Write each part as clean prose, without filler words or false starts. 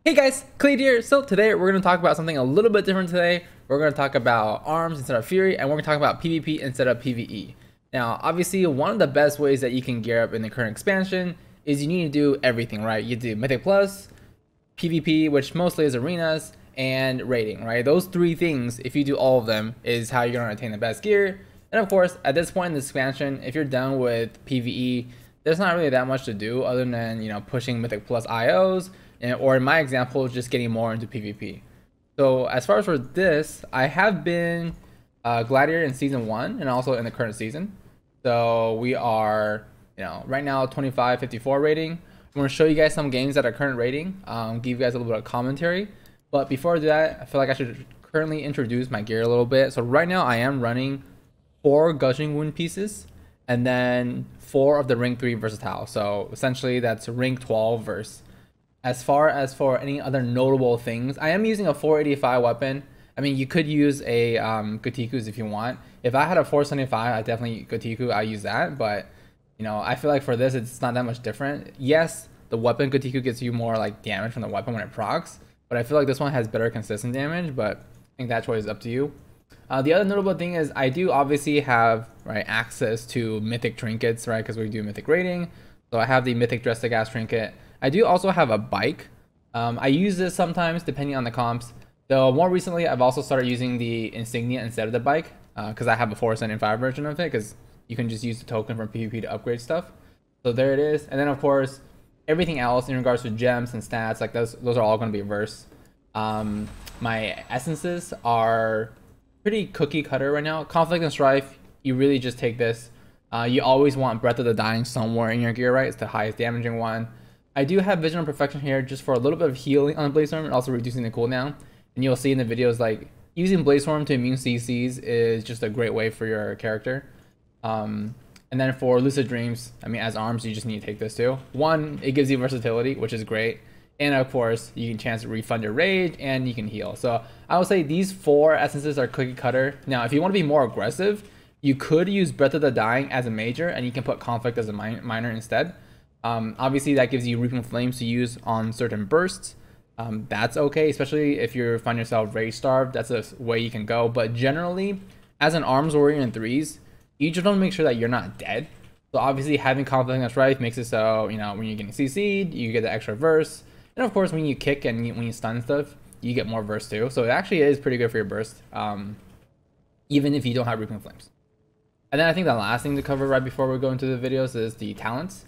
Hey guys, Kelade here. So today we're going to talk about something a little bit different today. We're going to talk about arms instead of fury, and we're going to talk about PvP instead of PvE. Now, obviously, one of the best ways that you can gear up in the current expansion is you need to do everything, right? You do Mythic Plus, PvP, which mostly is arenas, and raiding, right? Those three things, if you do all of them, is how you're going to attain the best gear. And of course, at this point in the expansion, if you're done with PvE, there's not really that much to do other than, pushing Mythic Plus IOs, or in my example, just getting more into PvP. So as far as for this, I have been Gladiator in season 1 and also in the current season. So we are, right now 25-54 rating. I'm going to show you guys some games that are current rating, give you guys a little bit of commentary. But before I do that, I feel like I should currently introduce my gear a little bit. So right now I am running 4 Gushing Wound pieces and then 4 of the Ring 3 Versatile. So essentially that's Ring 12 verse. As far as for any other notable things, I am using a 485 weapon. I mean, you could use a Gotiku's if you want. If I had a 475, I definitely Gotiku, I use that. But, I feel like for this, it's not that much different. Yes, the weapon Gotiku gets you more like damage from the weapon when it procs. But I feel like this one has better consistent damage. But I think that choice is up to you. The other notable thing is I do obviously have access to mythic trinkets, right? Because we do mythic rating. So I have the mythic Destro Lock trinket. I do also have a bike. I use this sometimes depending on the comps. Though more recently, I've also started using the insignia instead of the bike because I have a 475 version of it because you can just use the token from PvP to upgrade stuff. So there it is. And then of course, everything else in regards to gems and stats, like those are all going to be reverse. My essences are pretty cookie cutter right now. Conflict and Strife, you really just take this. You always want Breath of the Dying somewhere in your gear, right? It's the highest damaging one. I do have Vision of Perfection here just for a little bit of healing on the Bladestorm and also reducing the cooldown. And you'll see in the videos like using Bladestorm to immune CCs is just a great way for your character. And then for Lucid Dreams, I mean, as arms, you just need to take this too. One, it gives you versatility, which is great. And of course, you can chance to refund your rage and you can heal. So I would say these 4 essences are cookie cutter. Now, if you want to be more aggressive, you could use Breath of the Dying as a major and you can put Conflict as a minor instead. Obviously that gives you Reaping Flames to use on certain bursts. That's okay, especially if you find yourself rage starved. That's a way you can go. But generally, as an arms warrior in 3s, you just want to make sure that you're not dead. So obviously having Conflict and Strife makes it so, when you're getting CC'd, you get the extra verse. And of course, when you kick and when you stun stuff, you get more burst too. So it actually is pretty good for your burst, even if you don't have Reaping Flames. And then I think the last thing to cover right before we go into the videos is the talents.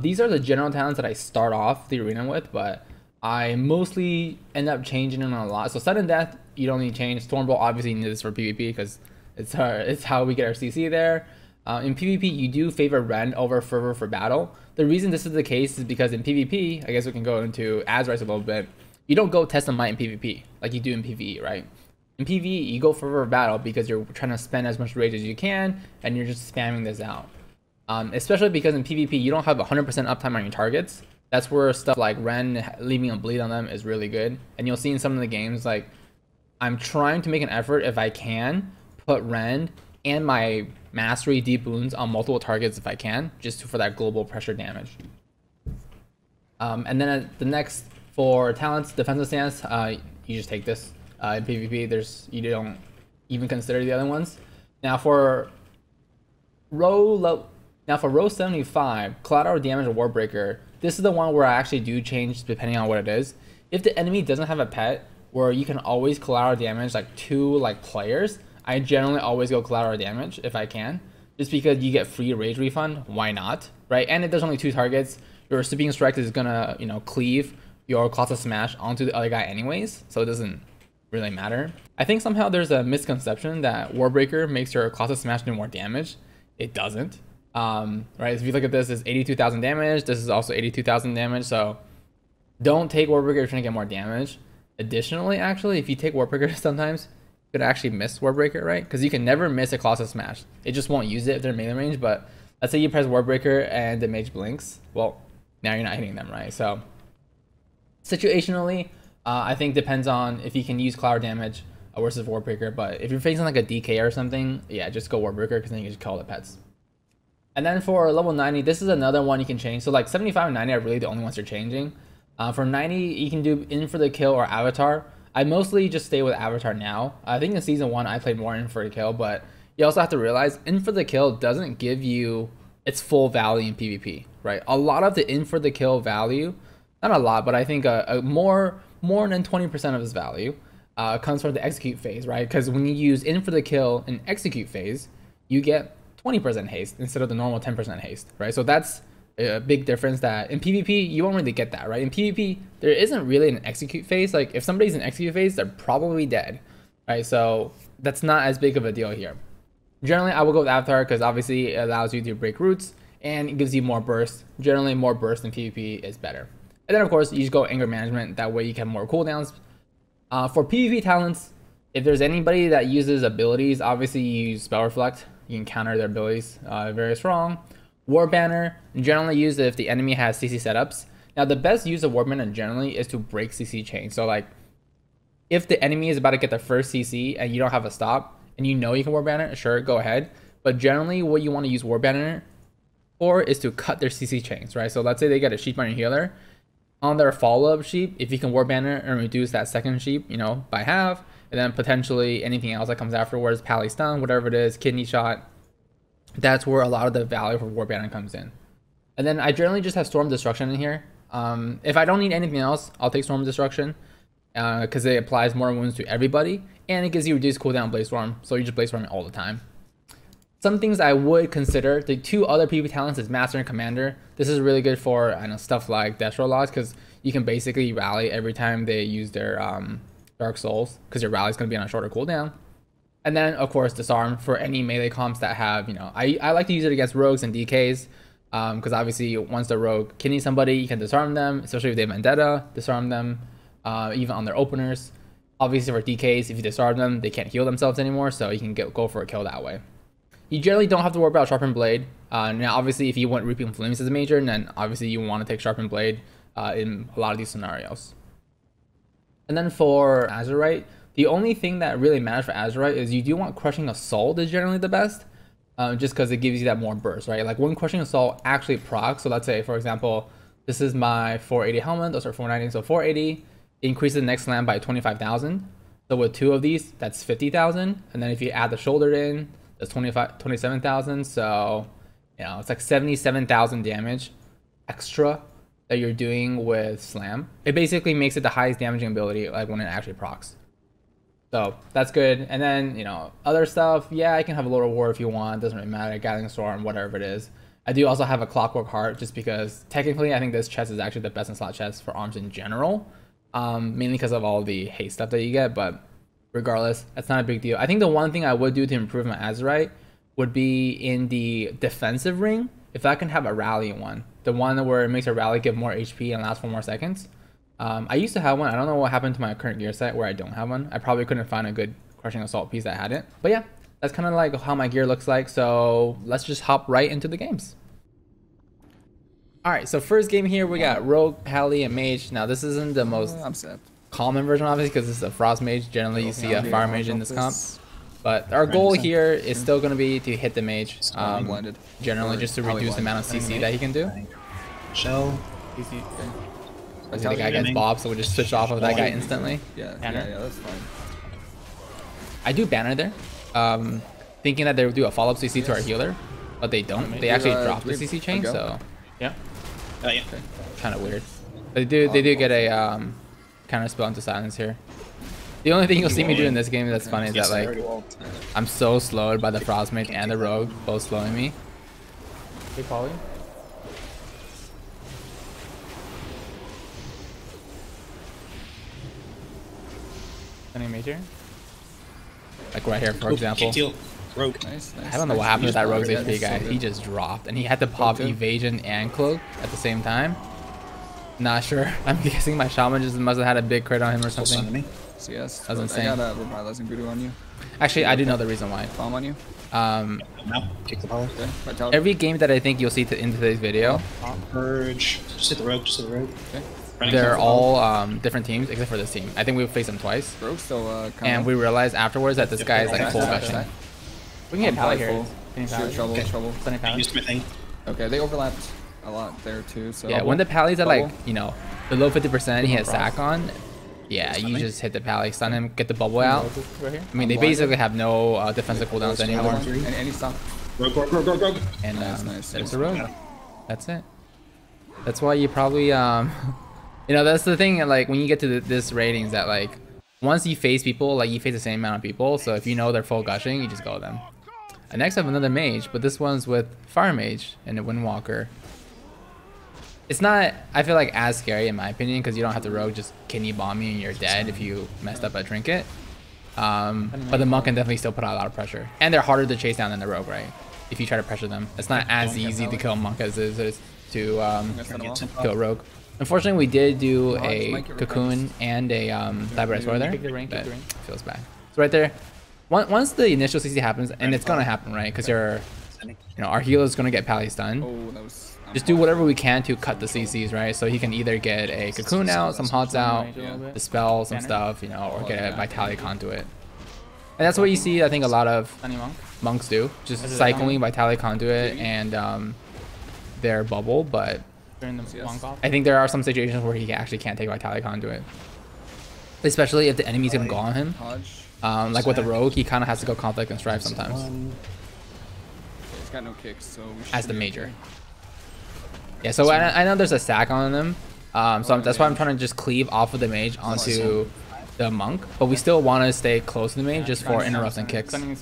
These are the general talents that I start off the arena with, but I mostly end up changing them a lot. So Sudden Death, you don't need to change. Stormbolt obviously need this for PvP because it's how we get our CC there. In PvP, you do favor Rend over Fervor for battle. The reason this is the case is because in PvP, I guess we can go into Azrites a little bit, you don't go Test of Might in PvP like you do in PvE, right? In PvE, you go Fervor for battle because you're trying to spend as much rage as you can and you're just spamming this out. Especially because in PvP, you don't have 100% uptime on your targets. That's where stuff like Ren leaving a bleed on them is really good. And you'll see in some of the games, like, I'm trying to make an effort if I can put Ren and my Mastery deep wounds on multiple targets if I can, just for that global pressure damage. And then the next for talents, Defensive Stance, you just take this. In PvP, you don't even consider the other ones. Now for row 75, Collateral Damage Warbreaker, this is the one where I actually do change depending on what it is. If the enemy doesn't have a pet where you can always collateral damage like 2 players, I generally always go collateral damage if I can. Just because you get free rage refund, why not? Right? And if there's only 2 targets, your Sweeping Strike is gonna, cleave your Colossal Smash onto the other guy anyways, so it doesn't really matter. I think somehow there's a misconception that Warbreaker makes your Colossal Smash do more damage. It doesn't. Right, if you look at this, it's 82,000 damage. This is also 82,000 damage. So don't take Warbreaker if you're trying to get more damage. Additionally, actually, if you take Warbreaker sometimes, you could actually miss Warbreaker, right? Because you can never miss a Colossal Smash. It just won't use it if they're melee range. But let's say you press Warbreaker and the mage blinks. Well, now you're not hitting them, right? So situationally, I think depends on if you can use cloud damage versus Warbreaker. But if you're facing like a DK or something, yeah, just go Warbreaker because then you can just kill the pets. And then for level 90, this is another one you can change. So like 75 and 90 are really the only ones you're changing. For 90, you can do in for the kill or avatar. I mostly just stay with avatar now. I think in season 1 I played more in for the kill, but you also have to realize in for the kill doesn't give you its full value in PvP, right? A lot of the in for the kill value, not a lot, but I think a more than 20% of its value comes from the execute phase, right? Because when you use in for the kill in execute phase, you get 20% haste instead of the normal 10% haste, right? So that's a big difference that in PvP, you won't really get that, right? In PvP, there isn't really an execute phase. Like if somebody's in execute phase, they're probably dead, right? So that's not as big of a deal here. Generally, I will go with Avatar because obviously it allows you to break roots and it gives you more burst. Generally, more burst in PvP is better. And then of course, you just go anger management. That way you can have more cooldowns. For PvP talents, if there's anybody that uses abilities, obviously you use Spell Reflect. You can counter their abilities very strong. War Banner, generally used if the enemy has CC setups. Now the best use of War Banner generally is to break CC chains. So like, if the enemy is about to get their first CC and you don't have a stop, and you know you can War Banner, sure, go ahead. But generally what you want to use War Banner for is to cut their CC chains, right? So let's say they get a sheep on your healer. On their follow-up sheep, if you can War Banner and reduce that second sheep, you know, by half, and then potentially anything else that comes afterwards, Pally Stun, whatever it is, Kidney Shot, that's where a lot of the value for War Banner comes in. And then I generally just have Storm Destruction in here. If I don't need anything else, I'll take Storm Destruction because it applies more wounds to everybody and it gives you reduced cooldown Blaze Storm, so you just Blaze Storm all the time. Some things I would consider, the two other PvP talents is Master and Commander. This is really good for stuff like Destro Lock because you can basically rally every time they use their Dark Souls because your rally is going to be on a shorter cooldown. And then, of course, Disarm for any melee comps that have, you know, I like to use it against rogues and DKs because obviously once the rogue kidneys somebody, you can disarm them, especially if they have Vendetta, disarm them, even on their openers. Obviously for DKs, if you disarm them, they can't heal themselves anymore, so you can go for a kill that way. You generally don't have to worry about Sharpened Blade. Now, obviously, if you want Reaping Flames as a major, then obviously you want to take Sharpened Blade in a lot of these scenarios. And then for Azurite, the only thing that really matters for Azurite is you do want Crushing Assault is generally the best, just because it gives you that more burst, right? Like when Crushing Assault actually procs, so let's say, for example, this is my 480 helmet, those are 490, so 480 increases the next slam by 25,000. So with two of these, that's 50,000. And then if you add the shoulder in, that's 27,000. So, you know, it's like 77,000 damage extra that you're doing with slam. It basically makes it the highest damaging ability, like when it actually procs. So that's good. And then, you know, other stuff, yeah, I can have a Lord of War if you want. Doesn't really matter. Gathering Storm, whatever it is. I do also have a Clockwork Heart just because technically I think this chest is actually the best in slot chest for arms in general. Mainly because of all the haste stuff that you get, but regardless, that's not a big deal. I think the one thing I would do to improve my Azurite would be in the defensive ring. If I can have a rally one, the one where it makes a rally give more HP and last for more seconds. I used to have one. I don't know what happened to my current gear set where I don't have one. I probably couldn't find a good Crushing Assault piece that had it. But yeah, that's kind of like how my gear looks like. So let's just hop right into the games. All right, so first game here, we got Rogue, Pally, and Mage. Now, this isn't the most common version, obviously, because this is a Frost Mage. Generally, you see a Fire Mage in this comp. But our goal here is still going to be to hit the Mage, generally just to reduce the amount of CC that he can do. Shell. The guy gets bobbed, so we'll just switch off of that guy instantly. Yeah, that's fine. I do banner there, thinking that they would do a follow-up CC to our healer, but they don't. They actually drop the CC chain, so... Yeah. Yeah. Kind of weird. But they do get a counter spell into silence here. The only thing you'll see me do in this game that's funny is that like I'm so slowed by the Frost Mage and the Rogue, both slowing me. Hey, Polly. Any major? Like right here, for example. Rogue. Nice. I don't know what happened to that Rogue's HP guy. He just dropped, and he had to pop evasion and cloak at the same time. Not sure. I'm guessing my shaman just must have had a big crit on him or something. So yes, that's insane. I got a Revitalizing Voodoo on you. Actually, I do know the reason why. Bomb on you. No. Kick the power. Okay. Every game that I think you'll see in today's video, Purge. Just hit the Rogue. Just hit the Rogue. Okay. They're all different teams except for this team. I think we've faced them twice. Rogue's still and we realized afterwards that this guy is like full gushing. We can get Pally here. Trouble. I used my thing. Okay, they overlapped a lot there too. So yeah, when the Pally's at like, you know, below 50%, he has sack on. Yeah, you just hit the pally, stun him, get the bubble out. I mean, they basically have no defensive cooldowns anymore. And he stopped. Rogue. And nice. there's the rogue. That's it. That's why you probably, you know, that's the thing, like, when you get to this ratings that, like, once you face people, like, you face the same amount of people, so if you know they're full gushing, you just go with them. And next I have another mage, but this one's with Fire Mage and a Windwalker. It's not, I feel like, as scary in my opinion, because you don't have the rogue just kidney bomb you and you're dead if you messed up a trinket. But the monk can definitely still put out a lot of pressure. And they're harder to chase down than the rogue, right? If you try to pressure them. It's not as easy to kill a monk as it is to kill a rogue. Unfortunately, we did do a cocoon and a Gladiator Arms Warrior there. That feels bad. So right there, once the initial CC happens, and it's gonna happen, right? Because our healer is gonna get pally stunned. Oh, that was. Just do whatever we can to cut the CCs, right? So he can either get a cocoon out, some hots out, dispel some stuff, you know, or get a vitality conduit. And that's what you see, I think, a lot of monks do. Just cycling vitality conduit and their bubble, but I think there are some situations where he actually can't take vitality conduit. Especially if the enemy's gonna go on him. Like with the rogue, he kind of has to go conflict and strive sometimes. He's got no kicks, so we should as the major. Yeah, so I know there's a sack on them, so that's why I'm trying to just cleave off of the mage onto the monk, but we still want to stay close to the mage just for interrupts and kicks. Trying to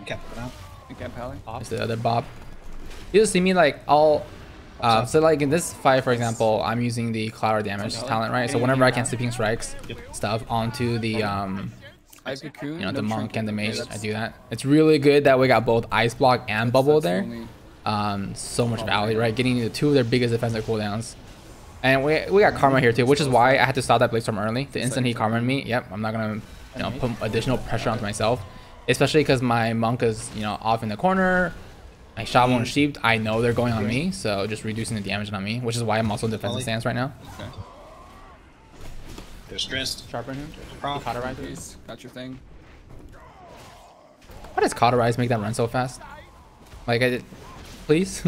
cap it out. There's the other bob. You'll see me like so like in this fight, for example, I'm using the collateral damage talent, right? So whenever I can sleeping strikes stuff onto the the monk and the mage, I do that. It's really good that we got both ice block and bubble there. So much value, right? Getting the two of their biggest defensive cooldowns. And we got karma here too, which is why I had to stop that Blade Storm early. The instant he karma'd me, yep, I'm not gonna put additional pressure onto myself, especially because my monk is off in the corner. My Shaman and Sheep, I know they're going on me, so just reducing the damage on me, which is why I'm also in defensive stance right now. Okay. They're stressed. Sharpen him. Cauterize. Got your thing. Why does Cauterize make that run so fast? Like I did. Please,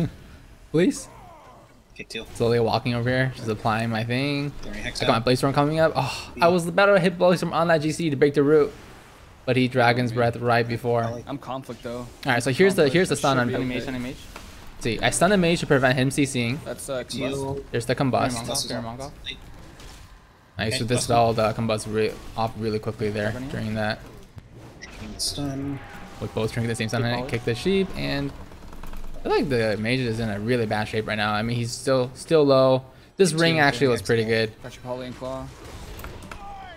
please. Slowly walking over here, just applying my thing. I got my Blade Storm coming up. Oh, I was about to hit Blade Storm on that GC to break the root, but he Dragon's Breath right before. I'm conflict though. All right, so here's the stun on mage. See, I stun the mage to prevent him CCing. That's combust. There's the combust. Nice to dispel the combust off really quickly there during that. Stun. With both trinkets at the same time, kick the sheep, and I feel like the mage is in a really bad shape right now. I mean, he's still low. This ring actually looks pretty good. Got your poly and claw.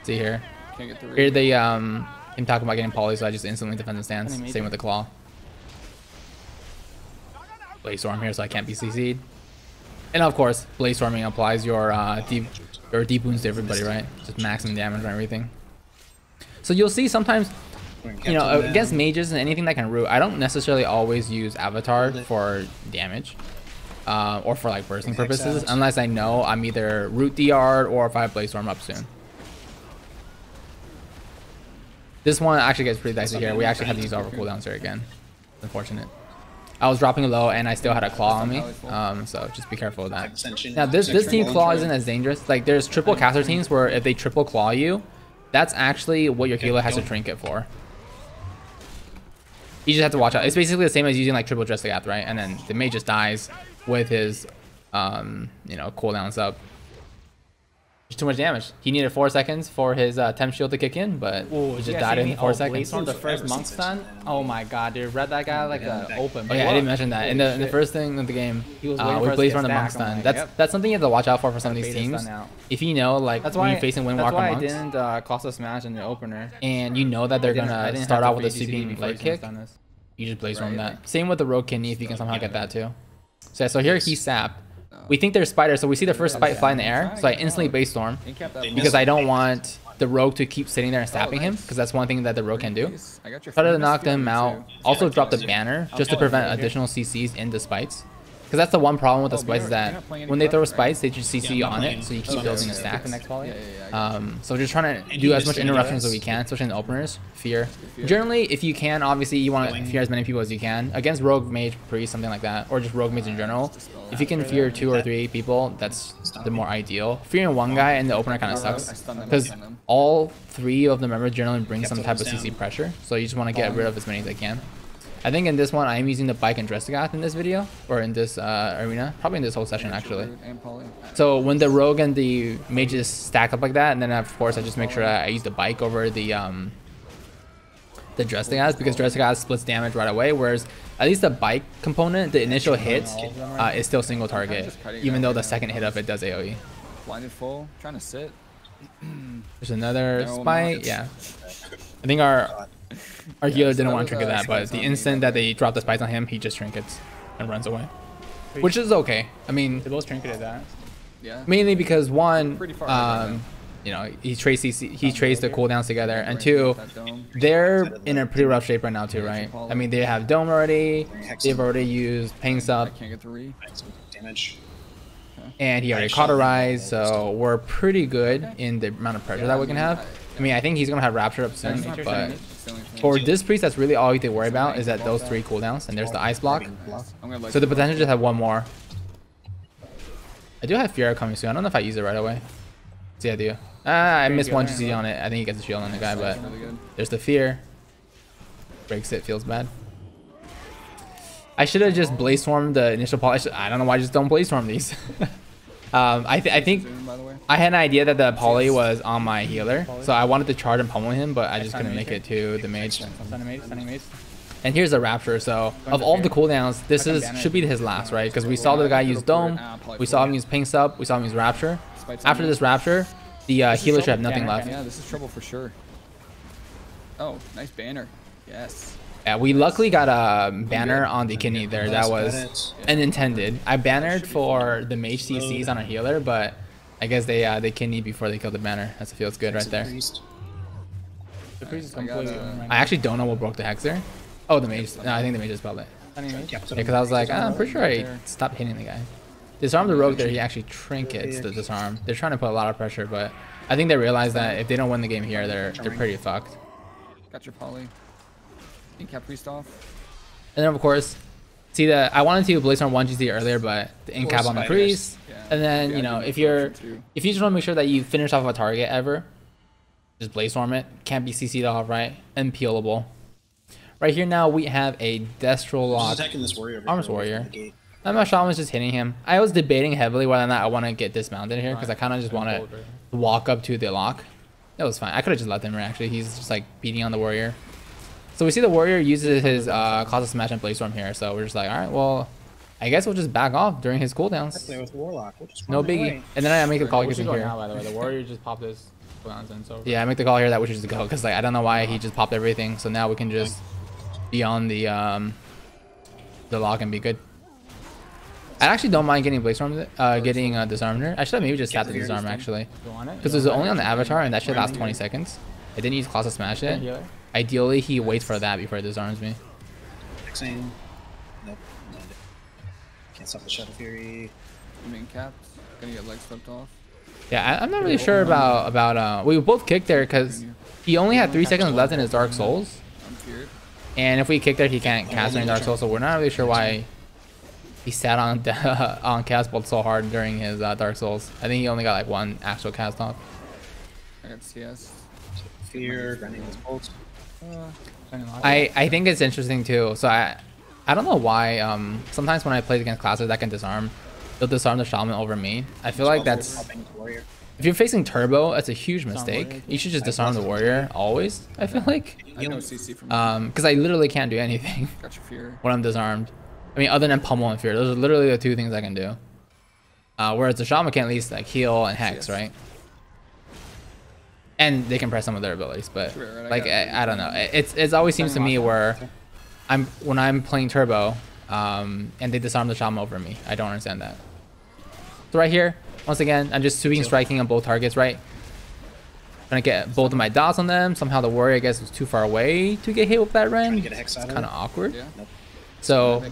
See here. Can't get the Here they him talking about getting poly, so I just instantly defend the stance. Same with the claw. Blaze Storm here, so I can't be CC'd. And of course, Blaze Storming applies your deep wounds to everybody, right? Just maximum damage on everything. So you'll see sometimes, against mages and anything that can root, I don't necessarily always use Avatar for damage. Or for like bursting purposes, unless I know I'm either root DR'd or if I have Blaze Storm up soon. This one actually gets pretty dicey here. We actually have to use our cooldowns here again. It's unfortunate. I was dropping low and I still had a claw on me, so just be careful with that. Now this team claw isn't as dangerous. Like there's triple caster teams where if they triple claw you, that's actually what your healer has to trinket for. You just have to watch out. It's basically the same as using like triple Dressigath, right? And then the mage just dies with his cooldowns up. There's too much damage. He needed 4 seconds for his temp shield to kick in, but he just died in 4 seconds. The first monk stun. Oh my god, dude! Read that guy like an open. Oh yeah, I didn't mention that. In the first thing of the game, we Blaze Storm the monk stun. That's something you have to watch out for some of these teams. If you know, like when you're facing Windwalker monks, that's why I didn't Colossus Smash in the opener. And you know that they're gonna start out with a sweeping leg kick. You just Blaze Storm that. Same with the rogue kidney if you can somehow get that too. So here he's sapped. We think there's spiders, so we see the first spite fly in the air, so I instantly Blaze Storm because I don't want the rogue to keep sitting there and sapping him, because that's one thing that the rogue can do. Try to knock them out. Also drop the banner just to prevent additional CCs into spites. Because that's the one problem with the Oh, spice is you're that not playing any when they throw a cards, right? spice, they just CC Yeah, I'm on not it, playing. so you keep Okay, building a so stack. The next volley. So just trying to And do you as just much need interruptions to- as we can, especially in the openers. Fear. Fear. Generally, if you can, obviously you want to Going- fear as many people as you can. Against rogue, mage, priest, something like that, or just rogue mage in general. If you can fear 2 or 3 people, that's the more ideal. Fearing one guy in the opener kind of I sucks stun them, I because stun them. all 3 of the members generally bring Kept some those type of down. CC pressure. So you just want to get rid of as many as I can. I think in this one, I am using the bike and Drestigath in this video, or in this arena, probably in this whole session actually. And poly. So when the rogue and the mages stack up like that, and then of course I just make sure that I use the bike over the Drestigath, because Drestigath splits damage right away, whereas at least the bike component, the initial hit, is still single target, even though the second hit of it does AoE. Blinded full. Trying to sit. There's another No, spike, markets. yeah. I think our healer didn't want to trinket that, but the instant that they drop the spice on him, he just trinkets and runs away, which is okay. I mean, They both trinketed that. Yeah. mainly because one, Pretty far right now. you know, he trades the cooldowns together, and Right, 2, that dome. they're in a pretty rough shape right now too, right? I mean, they have dome already, they've already used pain I sub, can't get the re. Some damage. and he already cauterized, so we're pretty good in the amount of pressure that we can have. I mean, I think he's gonna have rapture up soon, That's not but It's the only thing. for this priest, that's really all you have to worry about is that those 3 cooldowns, and there's the ice block. I'm gonna like So the potential just have one more. I do have Fear coming soon. I don't know if I use it right away. See, I do. I missed one GC on it. I think he gets a shield on the guy, but really good. there's the Fear. Breaks it, feels bad. I should have just Blaze Stormed the initial polish. I don't know why I just don't Blaze Storm these. I think Zoom, by the way. I had an idea that the poly was on my healer, so I wanted to charge and pummel him, but I just couldn't make it to the mage. Stunning mage. And here's the Rapture. So of all the cooldowns, this should be his last, right? Because we saw the guy use Dome, we saw him use Pink Sub, we saw him use Rapture. After this Rapture, the healer should have nothing left. Yeah, this is trouble for sure. Oh, nice banner. Yes. Yeah, we luckily got a banner on the kidney there. That was unintended. I bannered for the mage CCs on a healer, but I guess they kidney before they killed the banner. That feels good right there. The priest is I got, completely open right I actually don't know what broke the Hexer. Oh, the mage. No, I think the mage is probably. Stunning mage. Yeah, because I was like, I'm pretty sure I stopped hitting the guy. Disarm the rogue there, he actually trinkets the disarm. They're trying to put a lot of pressure, but I think they realize that if they don't win the game here, they're pretty fucked. Got your poly. Incap priest off. And then of course, see that I wanted to Blaze on 1GC earlier, but the incap on the priest. Yeah. And then, you know, if you just want to make sure that you finish off a target ever, just Blaze Storm it. Can't be CC'd off, right? And peelable. Right here now we have a Destro Lock Attacking this warrior. Arms Warrior. And my shaman's just hitting him. I was debating heavily whether or not I want to get dismounted here because I kind of just want to walk up to the lock. That was fine. I could have just let them actually. He's just like beating on the warrior. So we see the warrior uses his Cosmic Smash and Blaze Storm here. So we're just like, all right, well, I guess we'll just back off during his cooldowns. Play with Warlock. We'll just No run biggie. away. And then I make the call We should in go here. now, by the way. The warrior just popped his cooldowns in, so. Yeah, I make the call here that we should just go because like I don't know why he just popped everything. So now we can just be on the lock and be good. I actually don't mind getting Blaze Storm, getting disarmed here. I should have maybe just tapped the disarm actually, Go on it. because it was only on the avatar and that should last 20 seconds. I didn't use Colossal Smash it. Healer. Ideally, he waits for that before he disarms me. Fixing. Nope. Can't stop the Shadow Fury. You mean capped? Gonna get legs flipped off. Yeah, I'm not really sure about we both kicked there because he only had 3 seconds left in his Dark Souls, I'm feared. and if we kick there, he can't cast any Dark Souls. So we're not really sure why he sat on on cast bolt so hard during his Dark Souls. I think he only got like 1 actual cast off. I got CS. Fear. Grinding his bolts. I think it's interesting too. So I don't know why sometimes when I play against classes that can disarm, they'll disarm the shaman over me. I feel like that's Popping the warrior. if you're facing turbo, that's a huge mistake. You should just disarm the warrior always. I feel like I know CC from because I literally can't do anything got your fear. when I'm disarmed. I mean, other than pummel and fear, those are literally the 2 things I can do. Whereas the shaman can at least like heal and hex, right? And they can press some of their abilities, but True, right, I like got I don't know. It's always seems to me where when I'm playing turbo, and they disarm the shaman over me. I don't understand that. So right here, once again, I'm just sweeping striking on both targets, right? Trying to get both of my dots on them. Somehow the warrior, I guess, was too far away to get hit with that Ren. Get a hex out It's of kind it. of awkward. Yeah. So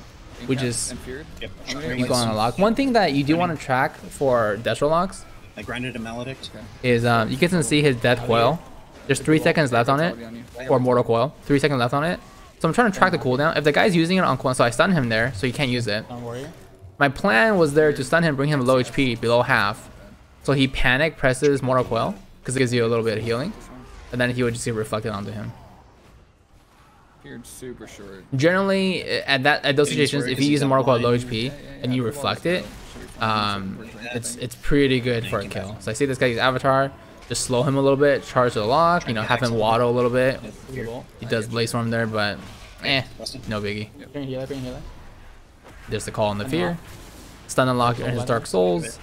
we just And feared. Yep. keep going on lock. One thing that you do want to track for Destro Locks I grinded a Maledict. is you get to see his death coil. There's 3 seconds left on it, or mortal coil. 3 seconds left on it. So I'm trying to track the cooldown. If the guy's using it on cooldown, so I stun him there, so he can't use it. My plan was there to stun him, bring him low HP, below half. So he panic presses mortal coil, because it gives you a little bit of healing. And then he would just get reflected onto him. Feared super short. Generally, at those situations, if you use a mortal coil at low HP and you reflect it, it's pretty good for a kill. So I see this guy use Avatar, just slow him a little bit, charge the lock, you know, have him waddle a little bit. He does Blaze Storm there, but no biggie. There's the call on the fear. Stun and lock in his Dark Souls.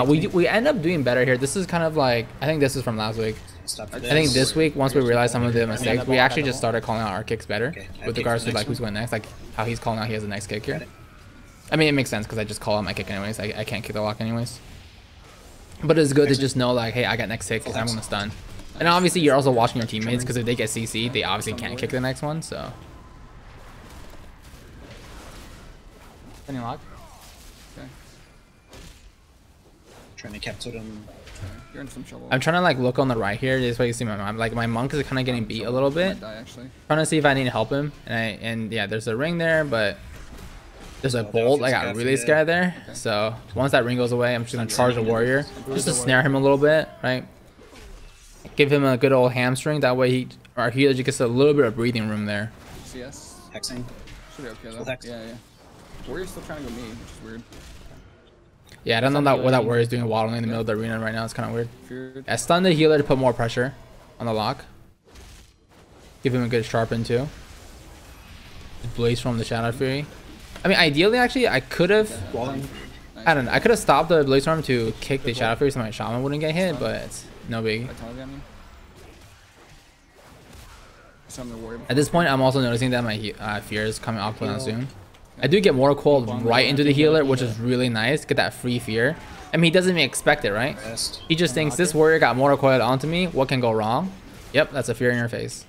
We end up doing better here. This is kind of like, I think this is from last week. I think this week, once we realized some of the mistakes, we actually just started calling out our kicks better with regards to like who's going next, like how he's calling out he has a next kick here. I mean, it makes sense because I just call out my kick anyways. I can't kick the lock anyways. But it's good to just know like, hey, I got next kick, I'm gonna stun. And obviously you're also watching your teammates because if they get CC, they obviously can't kick the next one, so. Any lock? Okay. Trying to capture him. You're in some trouble. I'm trying to like look on the right here. This way you see my monk is kind of getting beat a little bit. Die, actually. Trying to see if I need to help him, and yeah, there's a ring there, but there's a bolt. I got really scared there. So once that ring goes away, I'm just gonna charge the warrior just to snare him a little bit, right? Give him a good old hamstring. That way our healer just gets a little bit of breathing room there. CS. Hexing. Should be okay though. Yeah. Warrior's still trying to go me, which is weird. Yeah, I don't know what that warrior's doing waddling in the middle of the arena right now. It's kind of weird. Feared. I stun the healer to put more pressure on the lock. Give him a good sharpen too. Blaze from the Shadow Fury. I mean, ideally, actually, I could have. I don't know. I could have stopped the Blaze Storm to kick the Shadow Fury so my Shaman wouldn't get hit, but it's no big. At this point, I'm also noticing that my fear is coming off cooldown soon. I do get Mortal Coil right into the healer, which is really nice. Get that free fear. I mean, he doesn't even expect it, right? He just thinks this warrior got Mortal Coil onto me. What can go wrong? Yep, that's a fear in your face.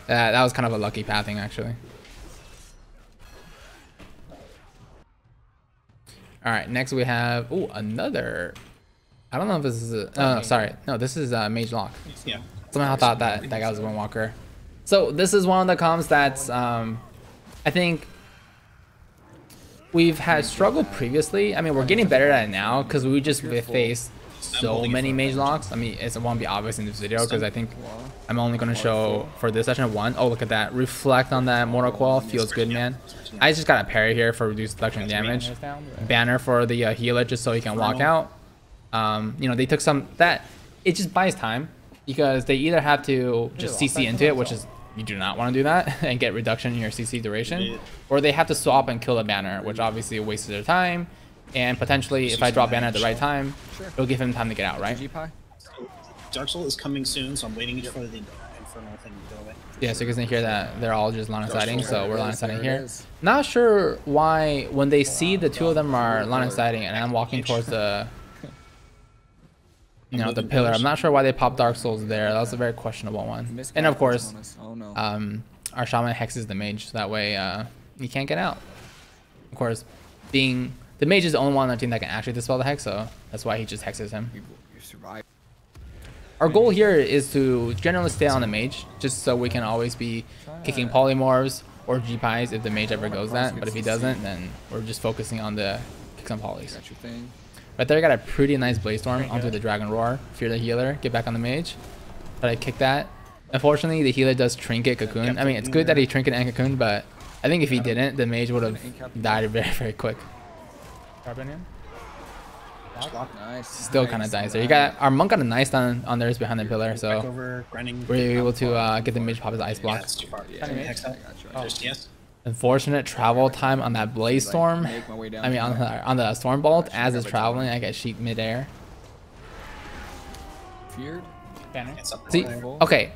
That was kind of a lucky pathing, actually. All right, next we have another. I don't know if this is a. Sorry, no, this is Mage Lock. Yeah. Somehow I thought that guy was a Windwalker. So this is one of the comps that's I think we've had struggled previously. I mean, we're getting better at it now because we just faced so many Mage Locks. I mean, it won't be obvious in this video because I think I'm only going to show for this session one. Oh, look at that. Reflect on that Mortal Coil. Feels good, man. I just got a parry here for reduced reduction damage. Banner for the healer just so he can walk out. You know, they took some... It just buys time because they either have to just CC into it, which is... You do not want to do that and get reduction in your CC duration. Or they have to swap and kill a banner, which obviously wastes their time. And potentially, if I drop banner at the right time, it'll give him time to get out, right? Dark Soul is coming soon, so I'm waiting for the Infernal thing to go away. Yeah, so you guys can hear that they're all just line of sighting, so we're line of sighting here. Not sure why when they see the two of them are line of sighting and I'm walking towards the... You know, the pillar. I'm not sure why they popped Dark Souls there. That was a very questionable one. And of course, our Shaman hexes the mage, so that way he can't get out. Of course, being the mage is the only one on the team that can actually dispel the hex, so that's why he just hexes him. Our goal here is to generally stay on the mage, just so we can always be kicking polymorphs or G-Pies if the mage ever goes that. But if he doesn't, then we're just focusing on the kicks and polys. Right there, I got a pretty nice Blaze Storm onto the Dragon Roar. Fear the healer, get back on the mage. But I kick that. Unfortunately, the healer does Trinket Cocoon. I mean, it's good that he Trinket and Cocoon, but I think if he didn't, the mage would have died very, very quick. Nice. Still kind of dies there. You got our monk got a nice stun on theirs behind the pillar, so we're able to get the mage pop his ice block. Unfortunate travel time on that Blaze Storm. I mean, on the Storm Bolt as it's traveling, I get sheet midair. See, okay,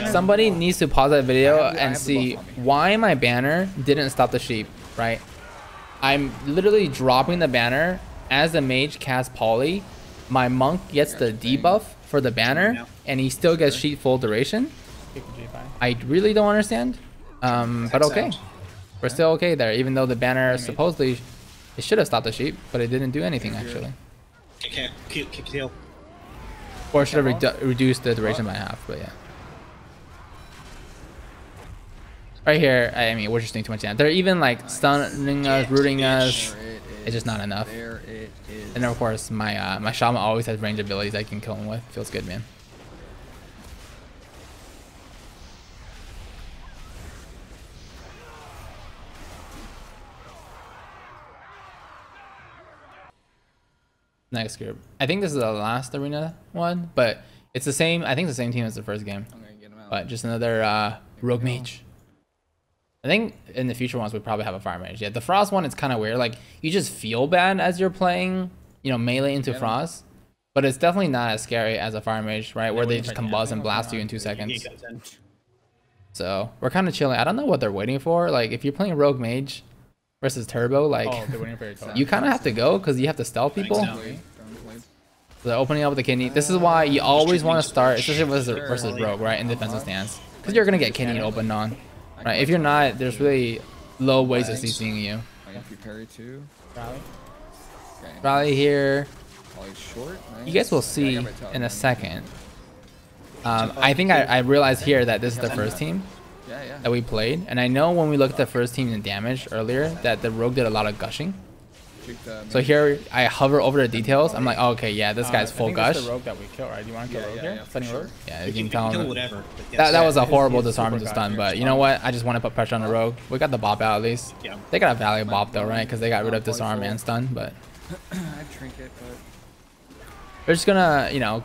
somebody needs to pause that video and see why my banner didn't stop the sheep, right? I'm literally dropping the banner as the mage casts poly. My monk gets the debuff for the banner and he still gets sheet full duration. Kick the G5. I really don't understand. But okay. Out. We're still okay there, even though the banner supposedly it should have stopped the sheep, but it didn't do anything actually. Kick tail. Or should have reduced the duration by half, but yeah. Right here, I mean, we're just doing too much damage. They're even like stunning us, rooting us. It's just not enough. There it is. And then of course, my shaman always has range abilities I can kill him with. Feels good, man. Next group. I think this is the last arena one, but it's the same. I think it's the same team as the first game. I'm gonna get him out. But just another rogue mage. I think in the future ones we probably have a fire mage. Yeah, the frost one it's kind of weird. Like you just feel bad as you're playing, you know, melee into frost, but it's definitely not as scary as a fire mage, right? Where they just combust and blast you in 2 seconds. So we're kind of chilling. I don't know what they're waiting for. Like if you're playing rogue mage versus turbo, like They're waiting for your turn. you kind of have to go because you have to stealth people. Exactly. So they're opening up with the kidney. This is why you always want to start, especially versus rogue, right, in defensive stance, because you're gonna get kidney opened on. Right, if you're not, there's really low ways of CCing you. I can parry too. Rally. Okay. Rally here. Probably short. Nice. You guys will see in a second. I think I realized here that this is the first team Yeah. that we played, and I know when we looked at the first team in damage earlier that the rogue did a lot of gushing. So here I hover over the details. I'm like, oh, okay, yeah, this guy's full I think gush. That's the rogue that we kill, right? Do you want to kill rogue here? Funny rogue? Yeah, You you can can tell kill him. whatever. But yes. That was a horrible he's disarm super to stun, gush. but you know what? I just want to put pressure on the rogue. We got the bop out at least. Yeah. They got a value bop though, right? Because they got rid of disarm and stun, but I trinket, but we're just gonna, you know,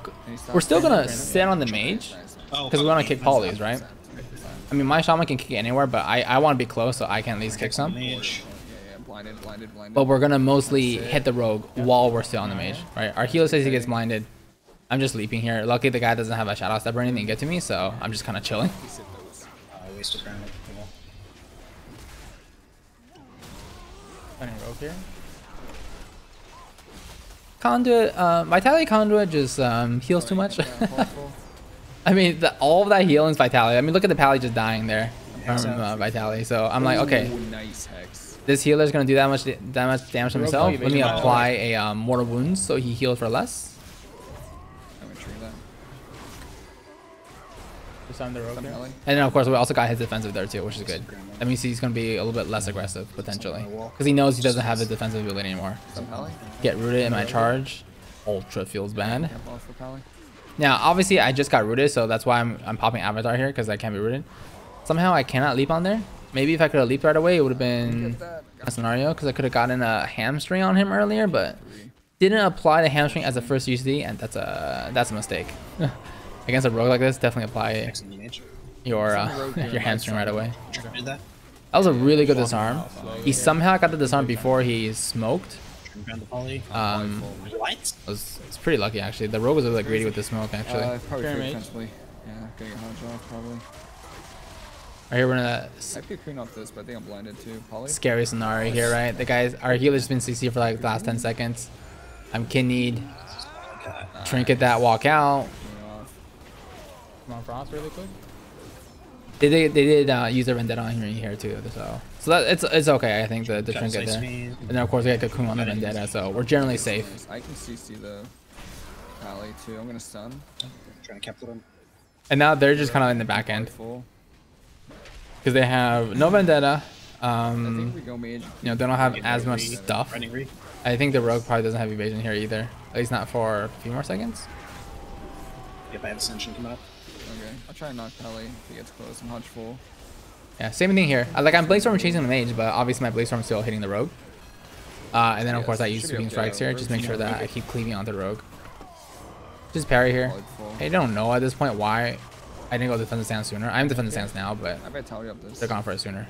we're still gonna sit on the mage because we want to kick polys, right? I mean, my shaman can kick anywhere, but I want to be close so I can at least kick some. Mage. blinded. But we're gonna mostly hit the rogue while we're still on the mage, right? Our healer says he gets blinded. I'm just leaping here. Luckily the guy doesn't have a shadow step or anything to get to me, so I'm just kind of chilling. I wasted ground. Funny rogue here. Conduit, Vitality Conduit just heals too much. I mean, all of that healing is Vitality. I mean, look at the Pally just dying there from Vitality. So I'm like, okay, Nice hex. this healer's gonna do that much damage to himself. Let me apply a mortal wounds so he heals for less. I'm gonna tree that. Just on the rogue here. And then of course we also got his defensive there too, which is good. That means he's gonna be a little bit less aggressive potentially, because he knows he doesn't have his defensive ability anymore. Get rooted in my charge. Ultra feels bad. Now obviously I just got rooted, so that's why I'm popping Avatar here, because I can't be rooted. Somehow I cannot leap on there. Maybe if I could have leaped right away, it would have been a scenario, because I could have gotten a hamstring on him earlier, but didn't apply the hamstring as a first UCD, and that's a mistake. Against a rogue like this, definitely apply your hamstring right away. That was a really good disarm. He somehow got the disarm before he smoked. It's pretty lucky actually. The rogue was really greedy with the smoke actually. Probably defensively. Yeah, gonna get hodge off probably. Right here we're gonna I'd be clean off this, but I think I'm blinded too. Poly. Scary scenario here, right? The guys, our healer's been CC for like the last 10 seconds. I'm kidneyed. Trinket that, walk out. Come on, Frost, really quick. They did use their vendetta on here too, so that it's okay. I think the trinket there, and then of course we got Cocoon on the vendetta, so we're generally safe. I can CC the Pally too. I'm gonna stun. Trying to capture him. And now they're just kind of in the back end because they have no vendetta. You know, they don't have as much stuff. I think the rogue probably doesn't have evasion here either, at least not for a few more seconds. Yep, I have Ascension coming up. Okay, I'll try and knock Pally if he gets close. I'm hodge full. Yeah, same thing here. Like I'm Bladestorm chasing the mage, but obviously my Bladestorm is still hitting the rogue. And then of course I use sweeping strikes here, just make sure that I keep cleaving onto the rogue. Just parry here. I don't know at this point why I didn't go defensive stance sooner. I'm defensive stance now, but they're gone for it sooner.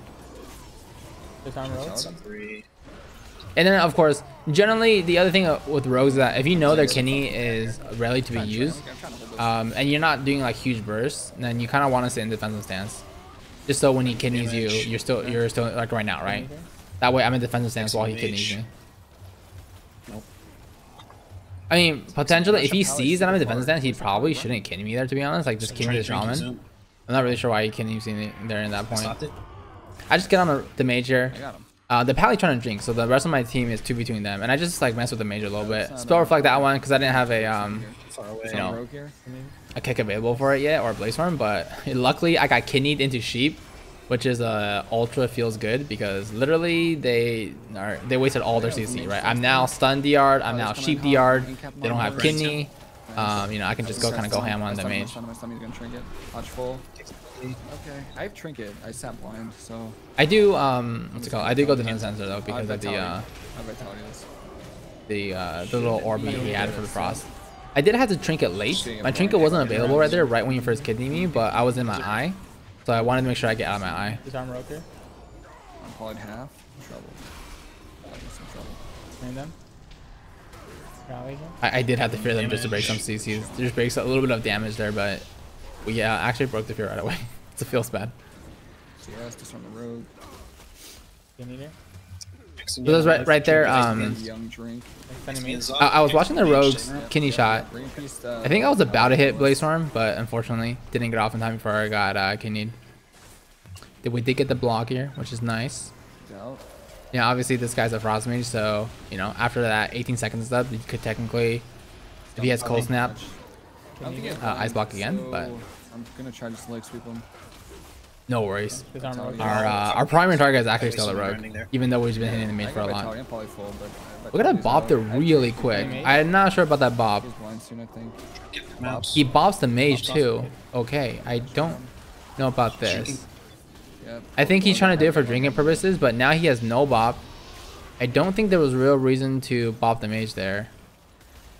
And then of course, generally the other thing with rogues is that if you know their kidney is ready to be used, and you're not doing like huge bursts, then you kind of want to sit in defensive stance, just so when he kidneys you, you're still like right now, right? That way I'm in defensive stance while he kidneys me. I mean, potentially if he sees that I'm in defensive stance, he probably shouldn't kidney me there, to be honest. Like just kidney the shaman. I'm not really sure why you can't use it there in that point. Stopped it. I just get on the mage here. I got him. The Pally trying to drink, so the rest of my team is 2 between them, and I just like mess with the mage a little bit. Spell reflect that one because I didn't have a Far away. you know, Rogue here. a kick available for it yet, or a blaze storm, but luckily I got kidneyed into sheep, which is ultra feels good because literally they wasted all their CC, right? I'm now stun DR'd, I'm now sheep DR'd, they don't have kidney. You know, I can just go ham on the mage. My stomach's gonna trinket. Watch full. Okay, I have trinket. I sat blind, so. I do what's it called? I do go to the sensor though because of the little orb he added for the frost. I did have to trinket late. My trinket wasn't available right there, right when you first kidneyed me, but I was in my eye, so I wanted to make sure I get out of my eye. This armor up here. I'm calling half. Trouble. Some trouble. Bring them. I did have to fear them just to break some CCs. Just breaks a little bit of damage there, but we actually broke the fear right away. It feels bad. CS just on the road. So that's right there. Young drink. I was watching the rogue's kidney shot. I think I was about to hit Blaze Storm, but unfortunately didn't get off in time before I got kidneyed. We did get the block here, which is nice. Yeah, obviously this guy's a Frost Mage, so you know after that 18 seconds is up, you could technically, if he has Cold Snap, Ice Block again. But I'm gonna try to just leg sweep him. No worries. Our primary target is actually still the rogue, even though we've been hitting the mage for a lot. We're gonna bop it really quick. I'm not sure about that bop. He bops the mage too. Okay, I don't know about this. I think he's trying to do it for drinking purposes, but now he has no bop. I don't think there was real reason to bop the mage there.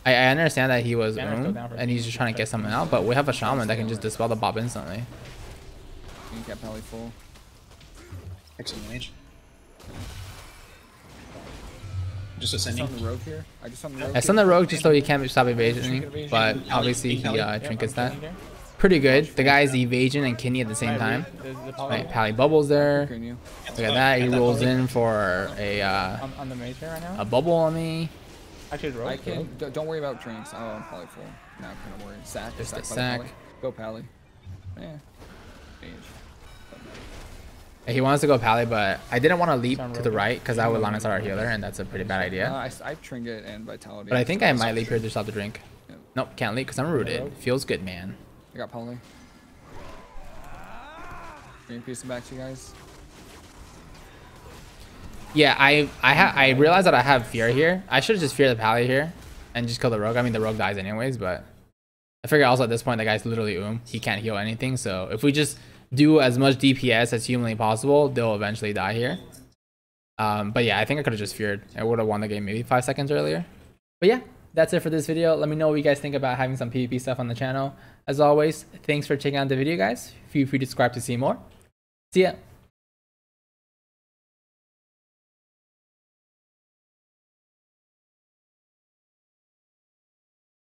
I understand that he was and he's just trying to get something out, but we have a shaman that can just dispel the bop instantly. Get Pally full. Excellent mage. Just ascending. The rogue here. I send the rogue just so he can't stop evasion, but obviously he trinkets that. Pretty good. The guy's evasion and kidney at the same time. Right, Pally bubbles there. Look at that. He rolls in for a bubble on me. I can. Don't worry about drinks. Oh, I'm Pally full. Now I'm kind of worried. Sack. Just a sack. Go Pally. Yeah. He wants to go Pally, but I didn't want to leap to the right because I would line us our healer, and that's a pretty bad idea. I trinket and vitality. But I think I might leap here to stop the drink. Nope, can't leap because I'm rooted. Feels good, man. I got Pally. Green piece back to you guys. Yeah, I realized that I have fear here. I should have just feared the Pally here and just kill the rogue. I mean, the rogue dies anyways, but I figure also at this point the guy's literally He can't heal anything. So if we just do as much DPS as humanly possible, they'll eventually die here. But yeah, I think I could have just feared. I would have won the game maybe 5 seconds earlier. But yeah, that's it for this video. Let me know what you guys think about having some PvP stuff on the channel. As always, thanks for checking out the video, guys. Feel free to subscribe to see more. See ya.